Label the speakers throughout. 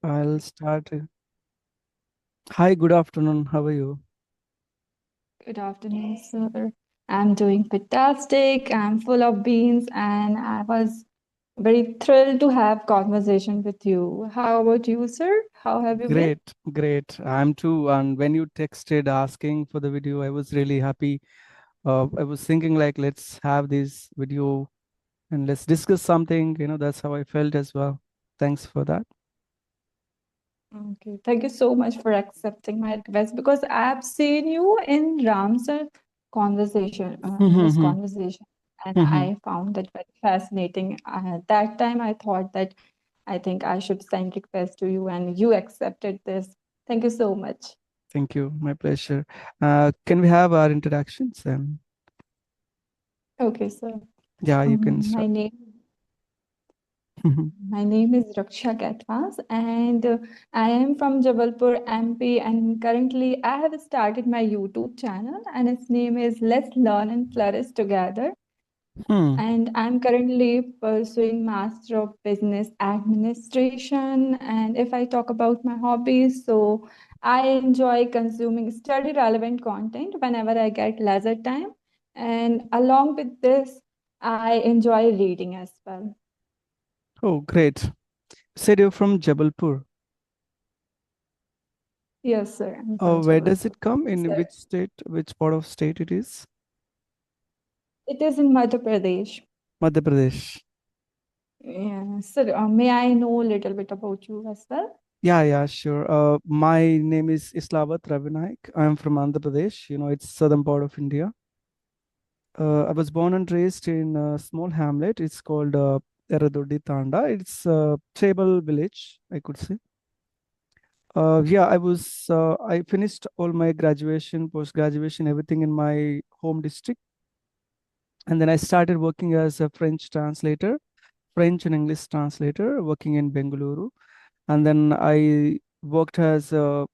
Speaker 1: I'll start. Hi, good afternoon. How are you?
Speaker 2: Good afternoon, sir. I'm doing fantastic. I'm full of beans, and I was very thrilled to have conversation with you. How about you, sir? How have you been?
Speaker 1: Great, great. I'm too. And when you texted asking for the video, I was really happy. I was thinking like, let's have this video and let's discuss something. That's how I felt as well. Thanks for that.
Speaker 2: Okay, thank you so much for accepting my request because I've seen you in Ramsar conversation, his
Speaker 1: Mm-hmm.
Speaker 2: conversation, and
Speaker 1: Mm-hmm.
Speaker 2: I found that very fascinating. At that time, I thought that I think I should send request to you, and you accepted this. Thank you so much.
Speaker 1: Thank you. My pleasure. Can we have our introductions?
Speaker 2: Okay, sir.
Speaker 1: Yeah, you can
Speaker 2: My
Speaker 1: start.
Speaker 2: name my name is Raksha Katwas, and I am from Jabalpur, MP. And currently, I have started my YouTube channel, and its name is Let's Learn and Flourish Together.
Speaker 1: Hmm.
Speaker 2: And I'm currently pursuing Master of Business Administration. And if I talk about my hobbies, so I enjoy consuming study relevant content whenever I get leisure time. And along with this, I enjoy reading as well.
Speaker 1: Oh, great. Said you're from Jabalpur.
Speaker 2: Yes, sir. I'm from
Speaker 1: Where does
Speaker 2: Jabalpur.
Speaker 1: it come? In
Speaker 2: Sir,
Speaker 1: which state? Which part of state it is?
Speaker 2: it is in Madhya Pradesh.
Speaker 1: Madhya Pradesh.
Speaker 2: Yeah. Sir, may I know a little bit about you as well?
Speaker 1: Yeah, yeah, sure. My name is Islavat Ravinaik. I'm from Andhra Pradesh. It's southern part of India. I was born and raised in a small hamlet. It's called Eradodi Tanda. It's a tribal village, I could say. Yeah, I finished all my graduation, post graduation, everything in my home district, and then I started working as a French translator, French and English translator, working in Bengaluru. And then I worked as a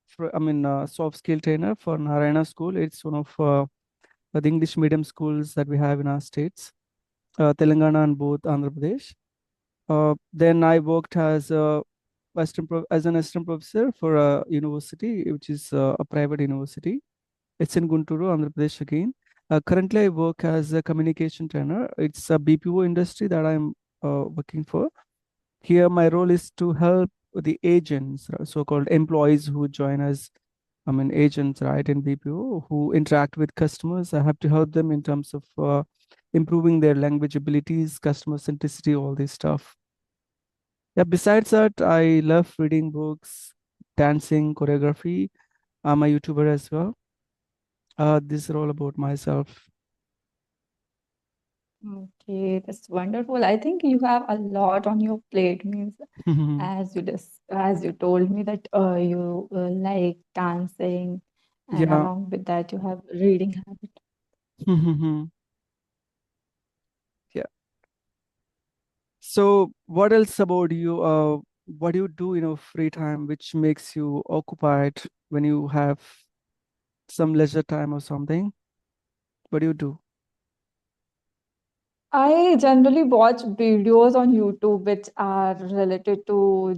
Speaker 1: soft skill trainer for Narayana School. It's one of the English medium schools that we have in our states, Telangana and both Andhra Pradesh. Then I worked as a as an assistant professor for a university, which is a private university. It's in Guntur, Andhra Pradesh again. Currently, I work as a communication trainer. It's a BPO industry that I'm working for. Here, my role is to help the agents, so-called employees who join us. I mean, agents, right, in BPO who interact with customers. I have to help them in terms of improving their language abilities, customer centricity, all this stuff. Yeah, besides that, I love reading books, dancing, choreography. I'm a YouTuber as well. This is all about myself.
Speaker 2: Okay, that's wonderful. I think you have a lot on your plate, means as you told me that you like dancing, and
Speaker 1: Yeah.
Speaker 2: along with that you have reading habit.
Speaker 1: Yeah. So, what else about you? What do you do in your free time, which makes you occupied when you have some leisure time or something? What do you do?
Speaker 2: I generally watch videos on YouTube which are related to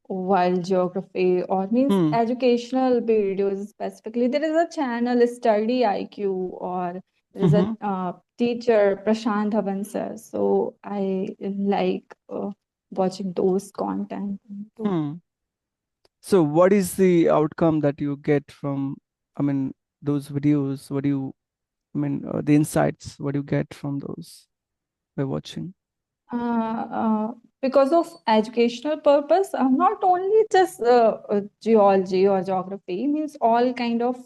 Speaker 2: world geography or means
Speaker 1: Hmm.
Speaker 2: educational videos specifically. There is a channel Study IQ or there is a
Speaker 1: Mm-hmm.
Speaker 2: teacher Prashant Avansar. So I like watching those content on YouTube.
Speaker 1: Hmm. So, what is the outcome that you get from, I mean, those videos? What do you, the insights? What do you get from those by watching?
Speaker 2: Uh, uh, because of educational purpose, not only just geology or geography, means all kind of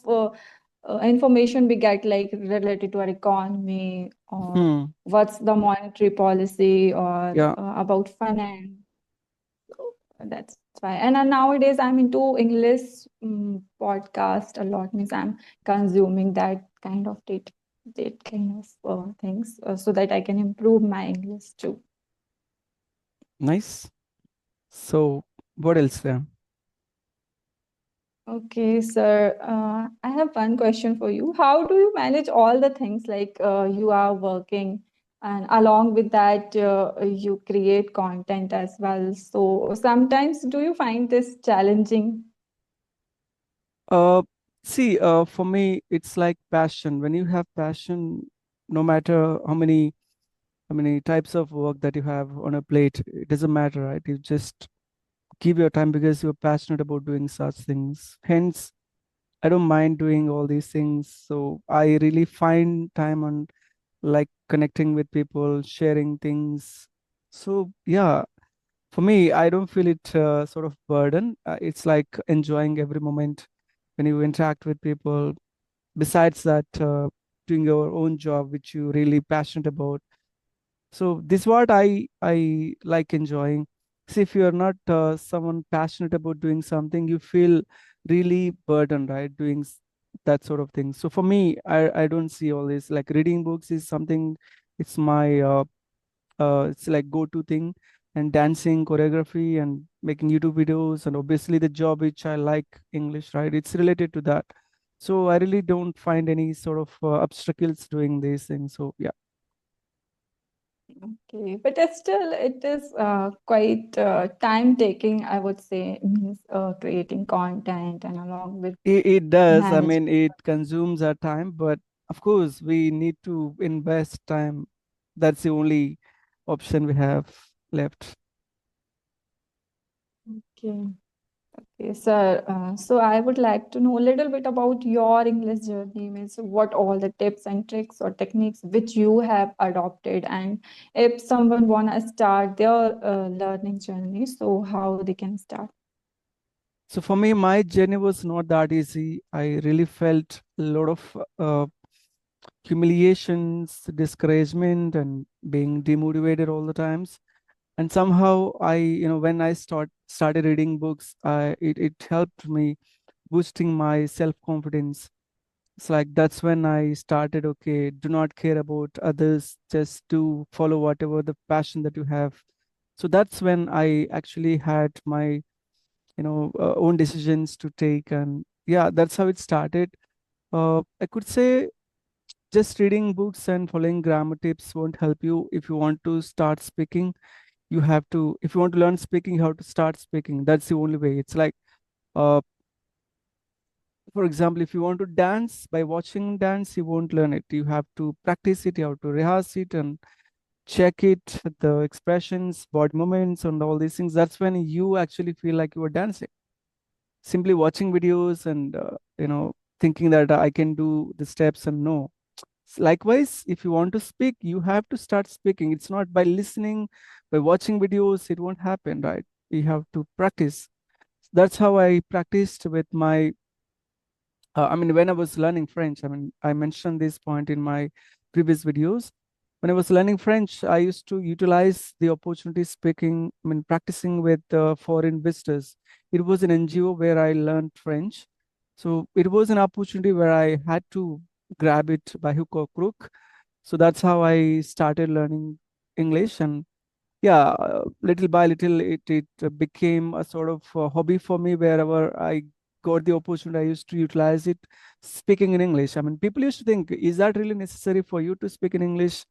Speaker 2: information we get like related to our economy or
Speaker 1: Hmm.
Speaker 2: what's the monetary policy or
Speaker 1: Yeah.
Speaker 2: about finance. So that's why. And nowadays I'm into English podcast a lot. Means I'm consuming that kind of things so that I can improve my English too.
Speaker 1: Nice. So, what else then?
Speaker 2: Okay, sir. I have one question for you. How do you manage all the things like you are working? and along with that, you create content as well. So sometimes, do you find this challenging?
Speaker 1: Uh, See, for me, it's like passion. When you have passion, no matter how many types of work that you have on a plate, it doesn't matter, right? You just give your time because you're passionate about doing such things. Hence, I don't mind doing all these things. So I really find time on like connecting with people, sharing things. So yeah, for me, I don't feel it sort of burden. It's like enjoying every moment when you interact with people. Besides that, doing your own job, which you really passionate about. So this is what I like enjoying. See, if you are not someone passionate about doing something, you feel really burdened, right? Doing that sort of thing. So for me, I don't see all this. Like reading books is something. It's my it's like go-to thing, and dancing, choreography, and making YouTube videos, and obviously the job which I like, English, right? It's related to that. So I really don't find any sort of obstacles doing these things. So yeah.
Speaker 2: Okay, but it's still, it is quite time taking, I would say, means creating content and along with
Speaker 1: It does. I
Speaker 2: managing.
Speaker 1: mean, it consumes our time, but of course, we need to invest time. That's the only option we have left.
Speaker 2: Okay. Okay, sir. So I would like to know a little bit about your English journey, means what all the tips and tricks or techniques which you have adopted, and if someone wanna start their learning journey, so how they can start.
Speaker 1: So for me, my journey was not that easy. I really felt a lot of humiliations, discouragement, and being demotivated all the times. And somehow when I started reading books, it helped me boosting my self-confidence. It's like that's when I started, okay, do not care about others, just do follow whatever the passion that you have. So that's when I actually had my, own decisions to take. And yeah, that's how it started. I could say just reading books and following grammar tips won't help you. If you want to start speaking, you have to, if you want to learn speaking, you have to start speaking. That's the only way. It's like, uh, for example, if you want to dance, by watching dance you won't learn it. You have to practice it, you have to rehearse it and check it, the expressions, body movements, and all these things. That's when you actually feel like you are dancing. Simply watching videos and thinking that I can do the steps, and no. Likewise, if you want to speak, you have to start speaking. It's not by listening, by watching videos, it won't happen, right? You have to practice. That's how I practiced with my I mean, when I was learning French, I mean, I mentioned this point in my previous videos. When I was learning French, I used to utilize the opportunity speaking, I mean, practicing with foreign visitors. It was an NGO where I learned French. So it was an opportunity where I had to grab it by hook or crook. So that's how I started learning English. And yeah, little by little, it became a sort of hobby for me. Wherever I got the opportunity, I used to utilize it, speaking in English. I mean, people used to think, is that really necessary for you to speak in English,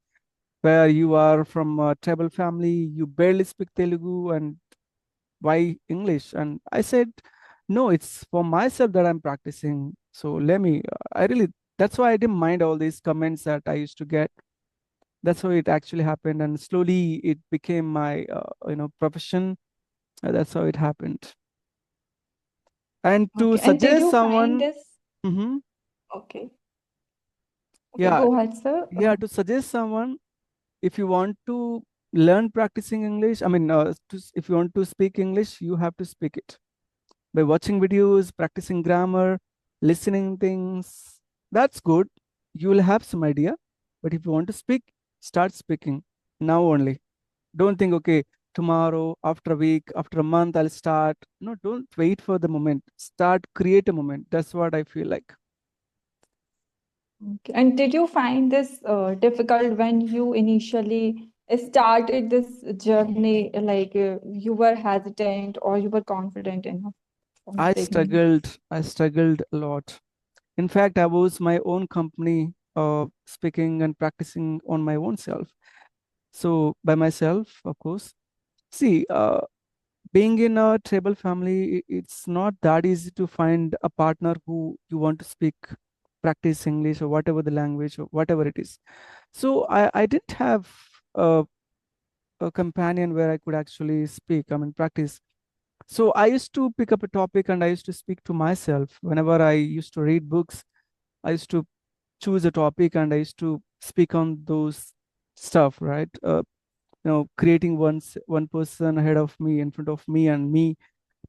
Speaker 1: where you are from a tribal family, you barely speak Telugu, and why English? And I said, no, it's for myself that I'm practicing. So let me, I really, that's why I didn't mind all these comments that I used to get. That's how it actually happened, and slowly it became my profession. That's how it happened. And to
Speaker 2: Okay, and did
Speaker 1: suggest
Speaker 2: you find
Speaker 1: someone,
Speaker 2: this?
Speaker 1: mhm,
Speaker 2: Okay, okay,
Speaker 1: yeah,
Speaker 2: go ahead, sir.
Speaker 1: yeah, to suggest someone, if you want to learn practicing English, I mean, if you want to speak English, you have to speak it by watching videos, practicing grammar, listening things. That's good. You will have some idea. But if you want to speak, start speaking now only. Don't think, okay, tomorrow, after a week, after a month, I'll start. No, don't wait for the moment. Start, create a moment. That's what I feel like.
Speaker 2: Okay. And did you find this difficult when you initially started this journey? Like you were hesitant or you were confident enough from the beginning?
Speaker 1: I struggled a lot. In fact, I was my own company, speaking and practicing on my own self. So by myself, of course. See, being in a tribal family, it's not that easy to find a partner who you want to speak, practice English or whatever the language or whatever it is. So I didn't have a, a companion where I could actually speak, I mean, practice. So I used to pick up a topic and I used to speak to myself. Whenever I used to read books, I used to choose a topic and I used to speak on those stuff, right? Creating one person ahead of me, in front of me, and me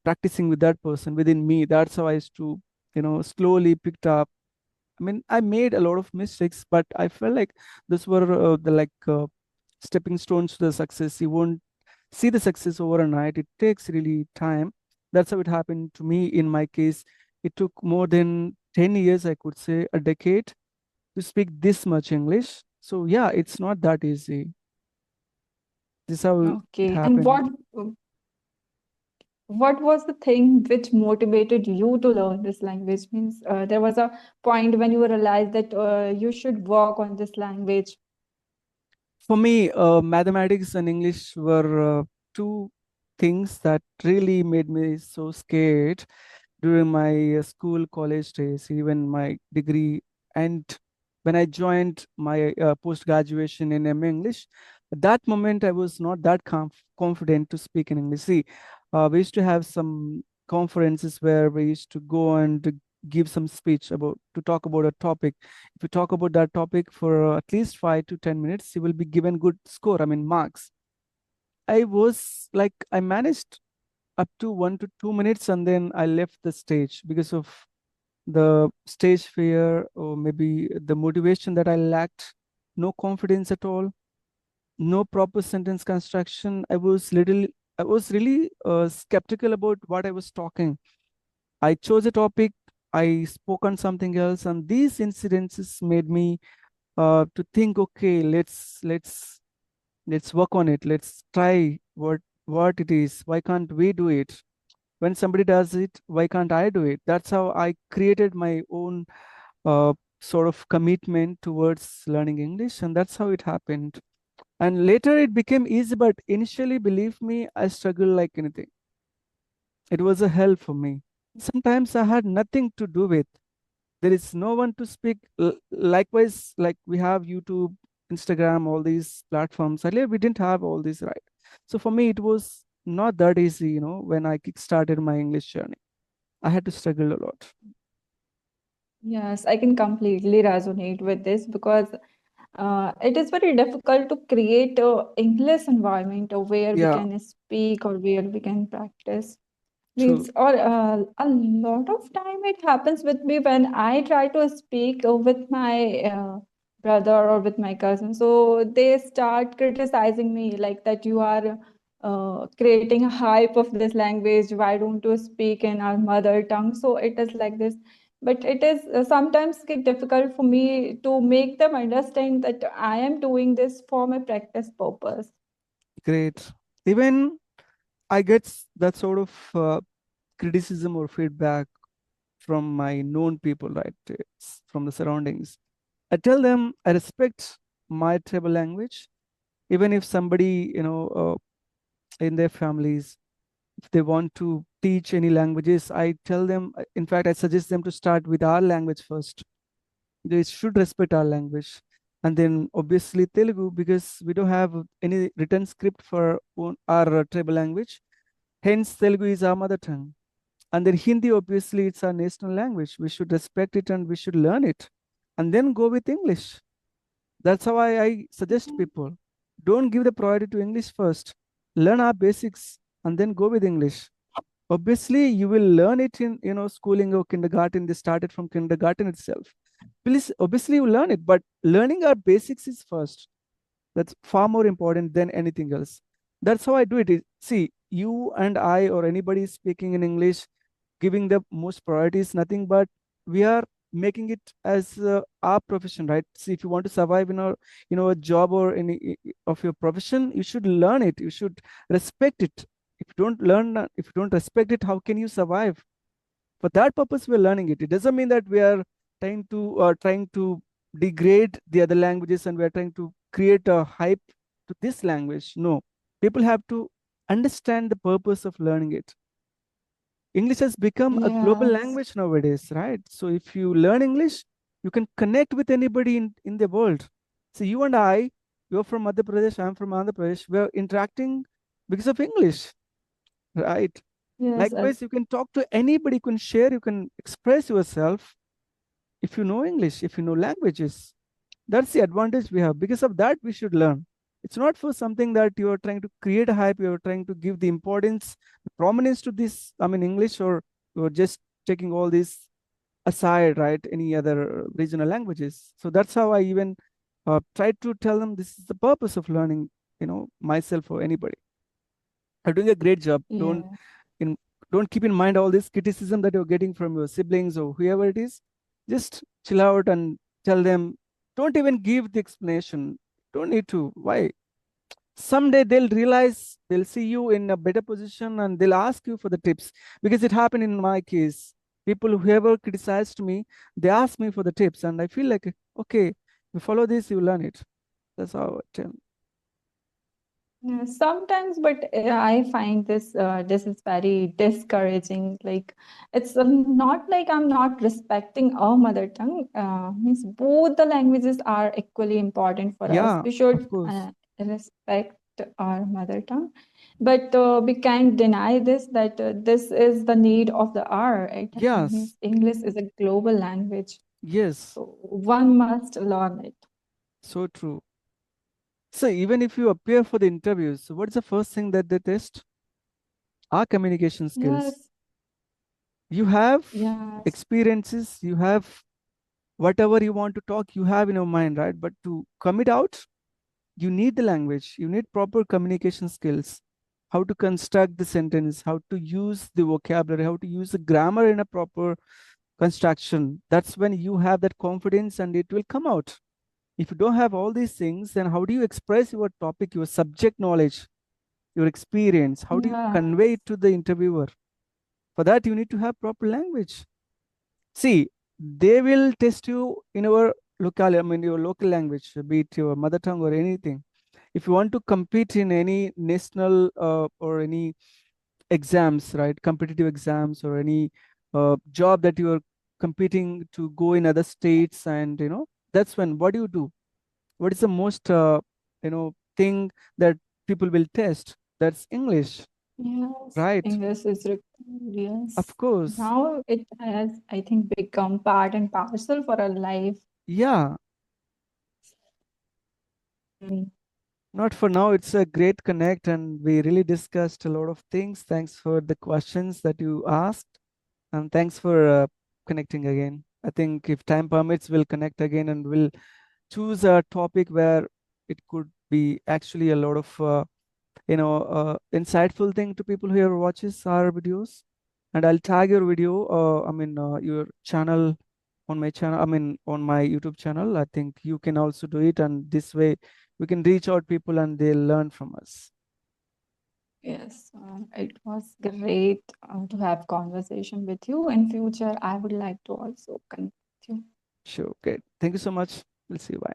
Speaker 1: practicing with that person within me. That's how I used to, slowly picked up. I mean, I made a lot of mistakes, but I felt like this were the stepping stones to the success. You won't see the success overnight. It takes really time. That's how it happened to me. In my case, it took more than 10 years, I could say, a decade to speak this much English. So yeah, it's not that easy. This is how it
Speaker 2: Okay. And
Speaker 1: happened.
Speaker 2: what was the thing which motivated you to learn this language? Means there was a point when you realized that you should work on this language.
Speaker 1: For me, mathematics and English were two things that really made me so scared during my school, college days, even my degree, and when I joined my post graduation in MA English. At that moment, I was not that confident to speak in English. See, we used to have some conferences where we used to go and give some speech about to talk about a topic. If you talk about that topic for at least 5 to 10 minutes, you will be given good score. I mean, marks. I was like, I managed up to 1 to 2 minutes and then I left the stage because of the stage fear or maybe the motivation that I lacked, no confidence at all, no proper sentence construction. I was really skeptical about what I was talking. I chose a topic, I spoke on something else, and these incidences made me to think, okay, let's work on it. Let's try what it is. Why can't we do it? When somebody does it, why can't I do it? That's how I created my own sort of commitment towards learning English, and that's how it happened. And later it became easy, but initially, believe me, I struggled like anything. It was a hell for me. Sometimes I had nothing to do with. There is no one to speak. Likewise, like we have YouTube, Instagram, all these platforms. Earlier, we didn't have all these, right? So for me, it was not that easy, when I kickstarted my English journey. I had to struggle a lot.
Speaker 2: Yes, I can completely resonate with this because it is very difficult to create a English environment where we
Speaker 1: Yeah,
Speaker 2: can speak or where we can practice.
Speaker 1: true.
Speaker 2: Means or a lot of time it happens with me when I try to speak with my brother or with my cousin. So they start criticizing me like that you are creating a hype of this language. Why don't you speak in our mother tongue? So it is like this. But it is sometimes get difficult for me to make them understand that I am doing this for my practice purpose.
Speaker 1: Great. Even I get that sort of criticism or feedback from my known people, right? It's from the surroundings. I tell them I respect my tribal language, even if somebody, in their families, if they want to teach any languages, I tell them, in fact, I suggest them to start with our language first. They should respect our language. And then obviously Telugu, because we don't have any written script for our tribal language. Hence, Telugu is our mother tongue. And then Hindi, obviously, it's our national language. We should respect it and we should learn it. And then go with English. That's how I suggest people. Don't give the priority to English first. Learn our basics and then go with English. Obviously, you will learn it in schooling or kindergarten. They started from kindergarten itself. Please, obviously, you learn it, but learning our basics is first. That's far more important than anything else. That's how I do it. See, you and I or anybody speaking in English, giving the most priority is nothing but we are making it as our profession, right? See, if you want to survive in a job or any of your profession, you should learn it. You should respect it. If you don't learn, if you don't respect it, how can you survive? For that purpose we're learning it. It doesn't mean that we are trying to degrade the other languages and we're trying to create a hype to to this language. No, people have to understand the purpose of learning it. English has become a global
Speaker 2: Yes.
Speaker 1: language nowadays, right? So if you learn English, you can connect with anybody in the world. So you and I, you're from Madhya Pradesh, I'm from Andhra Pradesh, we're interacting because of English, right?
Speaker 2: Yes.
Speaker 1: Likewise, you can talk to anybody, you can share, you can express yourself if you know English, if you know languages. That's the advantage we have. Because of that, we should learn. It's not for something that you are trying to create a hype, you are trying to give the importance, the prominence to this, I mean, English, or you're just taking all this aside, right? Any other regional languages. So that's how I even try to tell them this is the purpose of learning, myself or anybody. Are doing a great job.
Speaker 2: Yeah.
Speaker 1: In, don't keep in mind all this criticism that you're getting from your siblings or whoever it is. Just chill out and tell them. Don't even give the explanation. Don't need to. Why? Someday they'll realize, they'll see you in a better position and they'll ask you for the tips. Because it happened in my case. People whoever criticized me, they asked me for the tips, and I feel like, okay, you follow this, you learn it. That's how I tell.
Speaker 2: Yeah, sometimes, but I find this is very discouraging. Like it's not like I'm not respecting our mother tongue. Means both the languages are equally important for us.
Speaker 1: Yeah,
Speaker 2: We
Speaker 1: of
Speaker 2: should
Speaker 1: course.
Speaker 2: respect our mother tongue, but we can't deny this that this is the need of the hour. It
Speaker 1: Yes,
Speaker 2: means English is a global language,
Speaker 1: yes,
Speaker 2: so one must learn it.
Speaker 1: so true. So even if you appear for the interviews, what's the first thing that they test? Our communication skills.
Speaker 2: Yes,
Speaker 1: You have
Speaker 2: yes,
Speaker 1: experiences, you have whatever you want to talk, you have in your mind, right? But to commit out, you need the language, you need proper communication skills, how to construct the sentence, how to use the vocabulary, how to use the grammar in a proper construction. That's when you have that confidence and it will come out. If you don't have all these things, then how do you express your topic, your subject knowledge, your experience? How do you convey
Speaker 2: yes.
Speaker 1: it to the interviewer? For that, you need to have proper language. See, they will test you in our local, I mean, your local language, be it your mother tongue or anything. If you want to compete in any national or any exams, right, competitive exams or any job that you are competing to go in other states, and that's when what do you do? What is the most thing that people will test? That's English,
Speaker 2: Yes,
Speaker 1: right?
Speaker 2: English is required.
Speaker 1: Of
Speaker 2: Yes.
Speaker 1: course.
Speaker 2: Now it has, I think, become part and parcel for our life.
Speaker 1: Yeah.
Speaker 2: Mm.
Speaker 1: Not for now. It's a great connect, and we really discussed a lot of things. Thanks for the questions that you asked, and thanks for connecting again. I think if time permits, we'll connect again and we'll choose a topic where it could be actually a lot of insightful thing to people who ever watches our videos. And I'll tag your video, your channel on my channel, I mean, on my YouTube channel. I think you can also do it. And this way we can reach out people and they'll learn from us.
Speaker 2: Yes, it was great to have conversation with you. In future, I would like to also connect with you.
Speaker 1: Sure. Okay. Thank you so much. We'll see you. Bye.